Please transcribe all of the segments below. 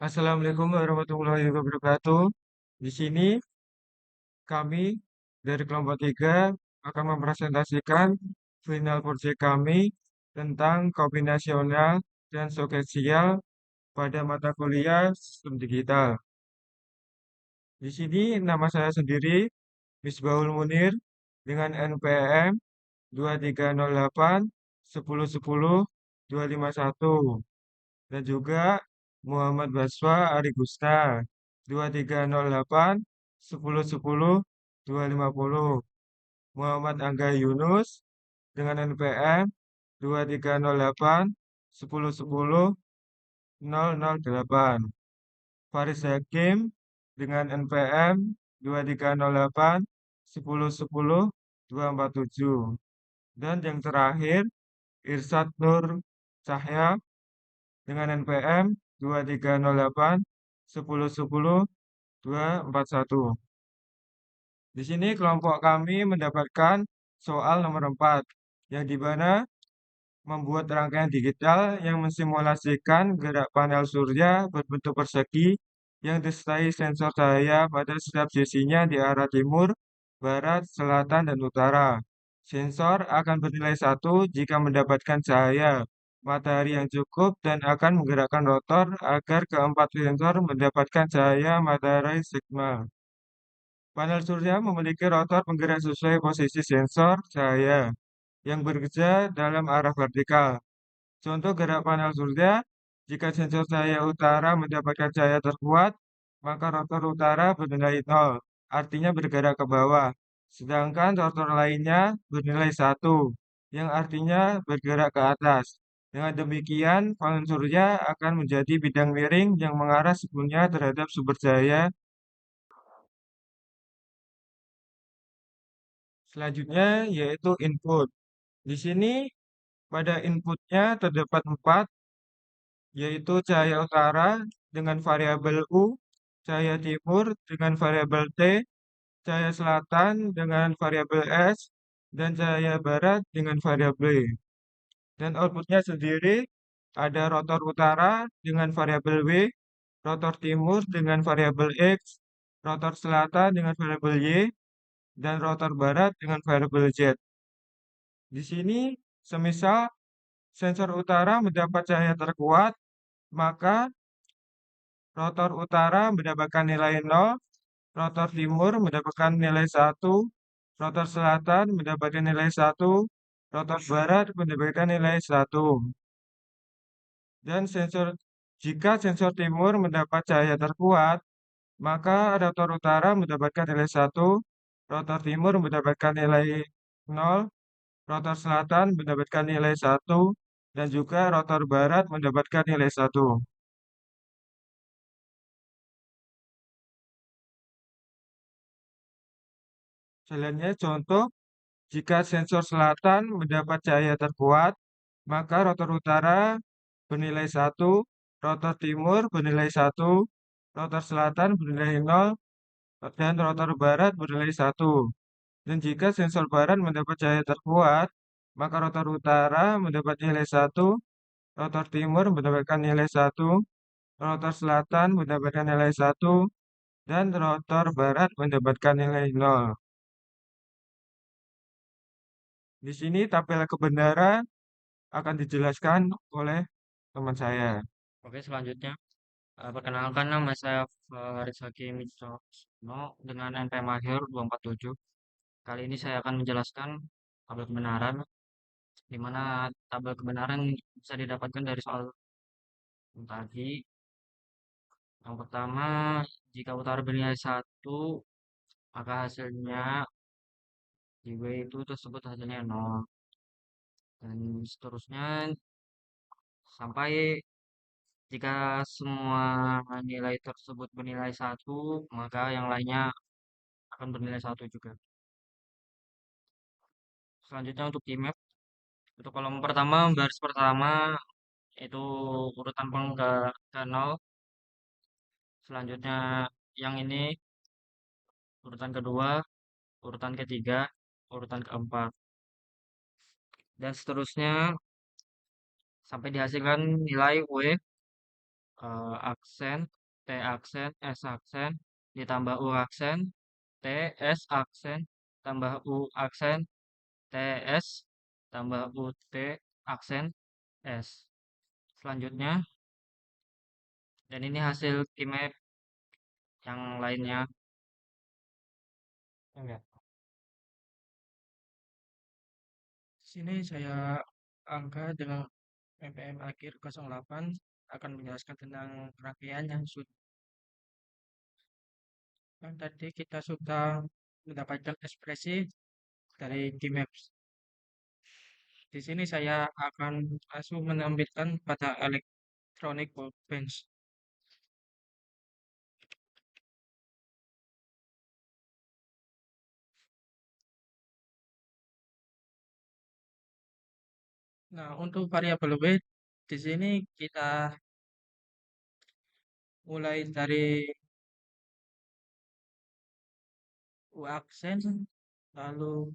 Assalamualaikum warahmatullahi wabarakatuh. Di sini kami dari kelompok 3 akan mempresentasikan final project kami tentang kombinasional dan sosial pada mata kuliah sistem digital. Di sini nama saya sendiri Misbahul Munir dengan NPM 2308 10 10 251 dan juga Muhammad Baswa Ari Gusta 2308 10 10 250. Muhammad Angga Yunus dengan NPM 2308 10 10 008. Faris Hakim dengan NPM 2308 10 10 247. Dan yang terakhir Irsad Nur Cahya dengan NPM 2308 10 10 241. Di sini kelompok kami mendapatkan soal nomor 4, yang di mana membuat rangkaian digital yang mensimulasikan gerak panel surya berbentuk persegi yang disertai sensor cahaya pada setiap sisinya di arah timur, barat, selatan, dan utara. Sensor akan bernilai 1 jika mendapatkan cahaya matahari yang cukup dan akan menggerakkan rotor agar keempat sensor mendapatkan cahaya matahari sigma. Panel surya memiliki rotor penggerak sesuai posisi sensor cahaya yang bekerja dalam arah vertikal. Contoh gerak panel surya, jika sensor cahaya utara mendapatkan cahaya terkuat, maka rotor utara bernilai 0, artinya bergerak ke bawah. Sedangkan rotor lainnya bernilai 1, yang artinya bergerak ke atas. Dengan demikian, panel surya akan menjadi bidang miring yang mengarah sepenuhnya terhadap sumber cahaya. Selanjutnya yaitu input. Di sini pada inputnya terdapat 4, yaitu cahaya utara dengan variabel U, cahaya timur dengan variabel T, cahaya selatan dengan variabel S, dan cahaya barat dengan variabel Y. Dan outputnya sendiri ada rotor utara dengan variabel W, rotor timur dengan variabel X, rotor selatan dengan variabel Y, dan rotor barat dengan variabel Z. Di sini, semisal sensor utara mendapat cahaya terkuat, maka rotor utara mendapatkan nilai 0, rotor timur mendapatkan nilai 1, rotor selatan mendapatkan nilai 1, rotor barat mendapatkan nilai 1. Dan jika sensor timur mendapat cahaya terkuat, maka rotor utara mendapatkan nilai 1, rotor timur mendapatkan nilai 0, rotor selatan mendapatkan nilai 1, dan juga rotor barat mendapatkan nilai 1. Selanjutnya contoh, jika sensor selatan mendapat cahaya terkuat, maka rotor utara bernilai 1, rotor timur bernilai 1, rotor selatan bernilai 0, dan rotor barat bernilai 1. Dan jika sensor barat mendapat cahaya terkuat, maka rotor utara mendapat nilai 1, rotor timur mendapatkan nilai 1, rotor selatan mendapatkan nilai 1, dan rotor barat mendapatkan nilai 0. Di sini tabel kebenaran akan dijelaskan oleh teman saya. Oke, selanjutnya, perkenalkan nama saya Faris Hakim Wicaksono dengan NPM akhir 247. Kali ini saya akan menjelaskan tabel kebenaran, di mana tabel kebenaran bisa didapatkan dari soal yang tadi. Yang pertama, jika utara bernilai 1, maka hasilnya di W itu tersebut hasilnya 0. Dan seterusnya, sampai jika semua nilai tersebut bernilai 1, maka yang lainnya akan bernilai 1 juga. Selanjutnya untuk di map, untuk kolom pertama, baris pertama itu urutan ke 0. Selanjutnya yang ini urutan kedua, urutan ketiga, urutan keempat. Dan seterusnya sampai dihasilkan nilai W aksen, T aksen, S aksen, ditambah U aksen, T, S aksen, tambah U aksen, T, S, tambah U, T, aksen, S. Selanjutnya, dan ini hasil keymap yang lainnya. Enggak. Di sini saya angka dengan ppm akhir 08 akan menjelaskan tentang rangkaian yang sudah kan tadi kita sudah mendapatkan ekspresi dari Gmaps. Di sini saya akan langsung menampilkan pada electronic workbench. Nah, untuk variabel weight di sini kita mulai dari U aksen lalu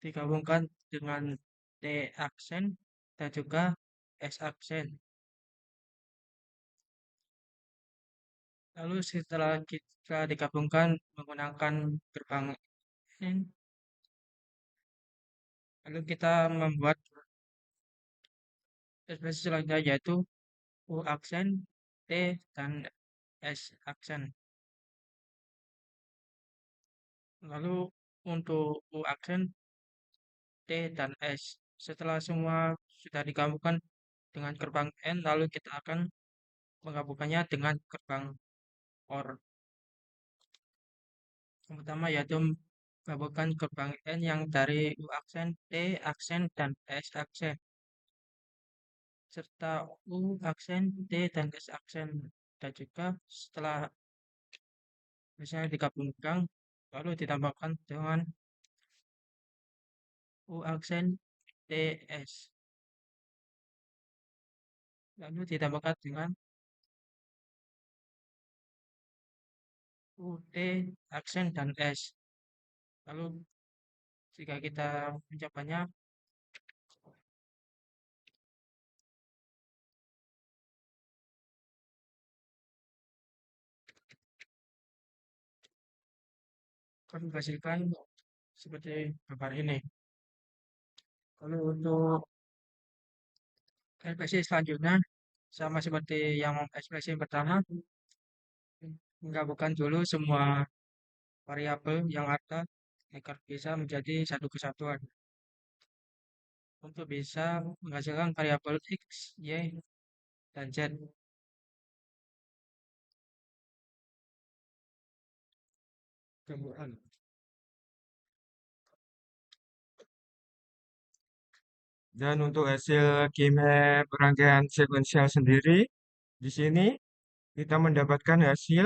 digabungkan dengan T aksen dan juga S aksen. Lalu setelah kita digabungkan menggunakan gerbang N, lalu kita membuat ekspresi selanjutnya yaitu U aksen, T, dan S aksen. Lalu untuk U aksen, T, dan S. Setelah semua sudah digabungkan dengan gerbang N, lalu kita akan menggabungkannya dengan gerbang OR. Yang pertama yaitu menggabungkan gerbang N yang dari U aksen, T aksen, dan S aksen. Serta U aksen, T, dan S aksen. Dan juga setelah misalnya digabungkan, lalu ditambahkan dengan U aksen, T, S. Lalu ditambahkan dengan U, T, aksen, dan S. Lalu jika kita mencobanya, akan menghasilkan seperti gambar ini. Lalu untuk ekspresi selanjutnya, sama seperti yang ekspresi pertama, menggabungkan dulu semua variabel yang ada agar bisa menjadi satu kesatuan. Untuk bisa menghasilkan variabel X, Y, dan Z. Kemudian, Dan untuk hasil keymap rangkaian sekuensial sendiri, di sini kita mendapatkan hasil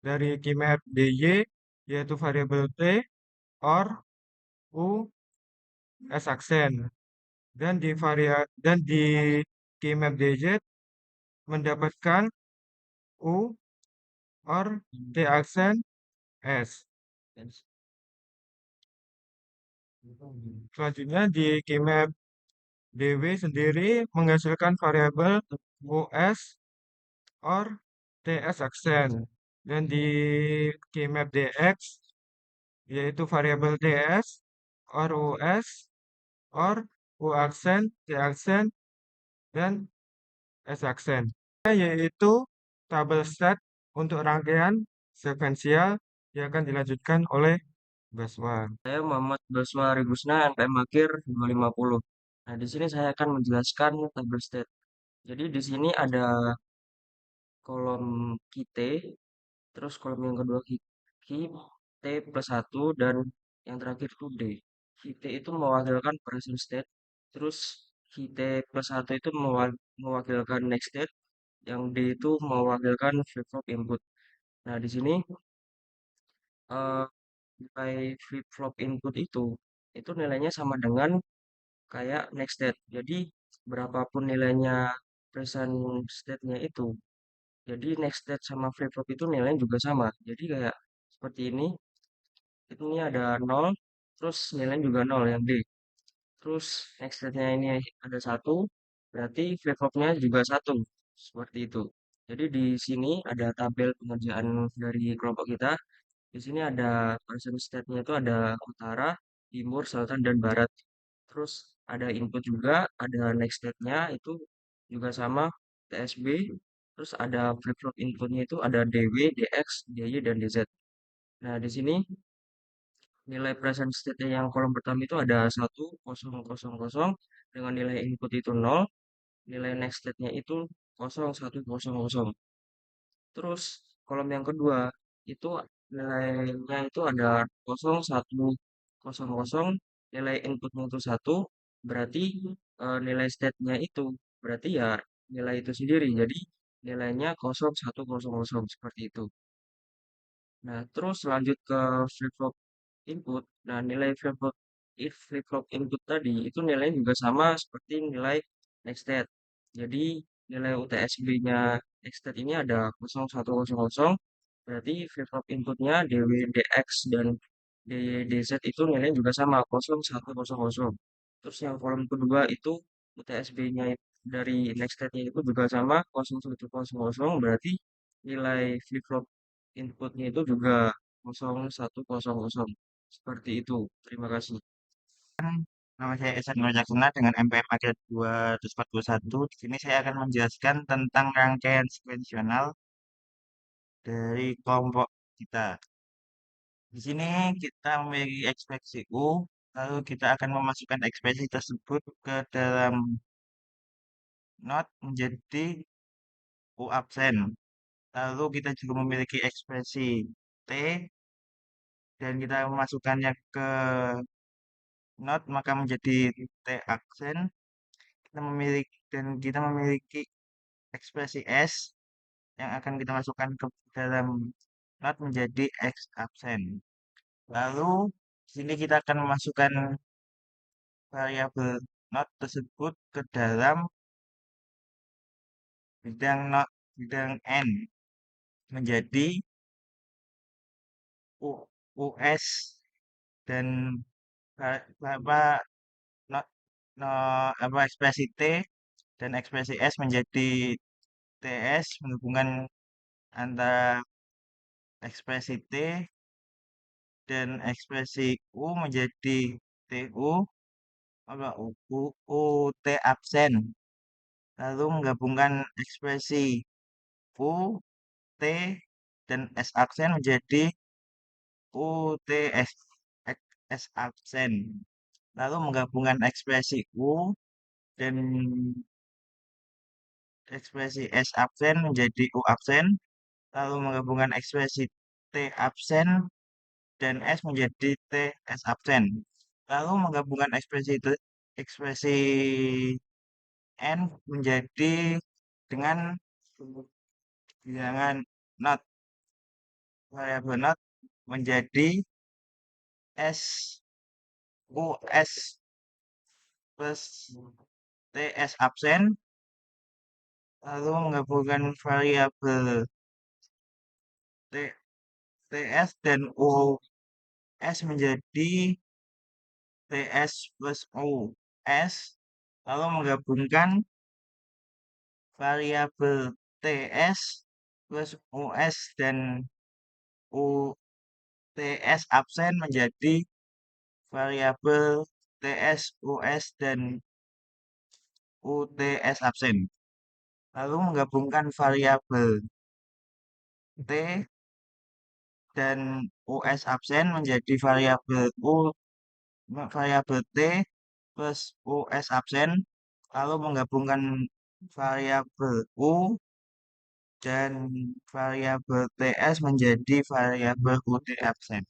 dari keymap DY, yaitu variabel T, OR, U, S aksen. Dan di keymap DZ mendapatkan U, OR, T aksen, S. Selanjutnya di keymap DW sendiri menghasilkan variabel US or TS aksen. Dan di keymap DX yaitu variabel TS or US or U aksen, T aksen, dan S aksen. Yaitu tabel stat untuk rangkaian sekuensial yang akan dilanjutkan oleh Baswan. Saya Muhammad Baswa Rigusna, NPM akhir 250. Nah, di sini saya akan menjelaskan tabel state. Jadi di sini ada kolom key T, terus kolom yang kedua key T plus 1, dan yang terakhir itu D. Key T itu mewakilkan present state, terus key T plus 1 itu mewakilkan next state, yang D itu mewakilkan flip-flop input. Nah, di sini eh, nilai flip-flop input itu nilainya sama dengan kayak next state. Jadi berapapun nilainya present state-nya itu, jadi next state sama flip-flop itu nilainya juga sama. Jadi kayak seperti ini ada 0, terus nilainya juga 0 yang D. Terus next state-nya ini ada 1, berarti flip-flopnya juga 1. Seperti itu. Jadi di sini ada tabel pengerjaan dari kelompok kita. Di sini ada present state-nya itu ada utara, timur, selatan, dan barat. Terus ada input juga, ada next state-nya itu juga sama TSB. Terus ada flip-flop inputnya itu ada DW, DX, DY, dan DZ. Nah, di sini nilai present state yang kolom pertama itu ada 1000 dengan nilai input itu 0, nilai next state-nya itu 0100. Terus kolom yang kedua itu nilainya itu ada 0100, nilai inputnya itu 1, berarti nilai state-nya itu berarti ya nilai itu sendiri. Jadi nilainya 0100 seperti itu. Nah, terus lanjut ke flip-flop input. Nah, nilai flip-flop if flip-flop input tadi itu nilainya juga sama seperti nilai next state. Jadi nilai UTSB-nya next state ini ada 0100, berarti flip-flop inputnya DW, DX, dan DY, DZ itu nilainya juga sama 0100. Terus yang kolom kedua itu UTSB-nya dari next state-nya itu juga sama 0100, berarti nilai flip-flop inputnya itu juga 0100. Seperti itu. Terima kasih. Nama saya Esan Nurjaksana dengan MPM Akhir 241. Di sini saya akan menjelaskan tentang rangkaian sekuensional dari kelompok kita. Di sini kita memiliki ekspresi U, lalu kita akan memasukkan ekspresi tersebut ke dalam not menjadi U absen. Lalu kita juga memiliki ekspresi T dan kita memasukkannya ke not maka menjadi T aksen. Kita memiliki ekspresi S yang akan kita masukkan ke dalam not menjadi X absen. Lalu di sini kita akan memasukkan variabel not tersebut ke dalam bidang N menjadi US dan apa not, apa ekspresi T dan ekspresi S menjadi TS menghubungkan antara ekspresi T dan ekspresi U menjadi TU apa UT absen, lalu menggabungkan ekspresi U T dan S absen menjadi UTS S absen, lalu menggabungkan ekspresi U dan ekspresi S absen menjadi U absen, lalu menggabungkan ekspresi T absen dan S menjadi T S absen. Lalu menggabungkan ekspresi N menjadi dengan bilangan not, variabel not menjadi S U S plus TS absen, lalu menggabungkan variabel T, TS dan US menjadi TS plus US, lalu menggabungkan variabel TS plus US dan UTS absen menjadi variabel TS, US, dan UTS absen. Lalu menggabungkan variabel T dan US absen menjadi variabel T plus US absen, lalu menggabungkan variabel U dan variabel TS menjadi variabel UT absen.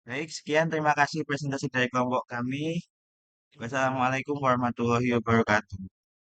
Baik, sekian terima kasih presentasi dari kelompok kami. Wassalamualaikum warahmatullahi wabarakatuh.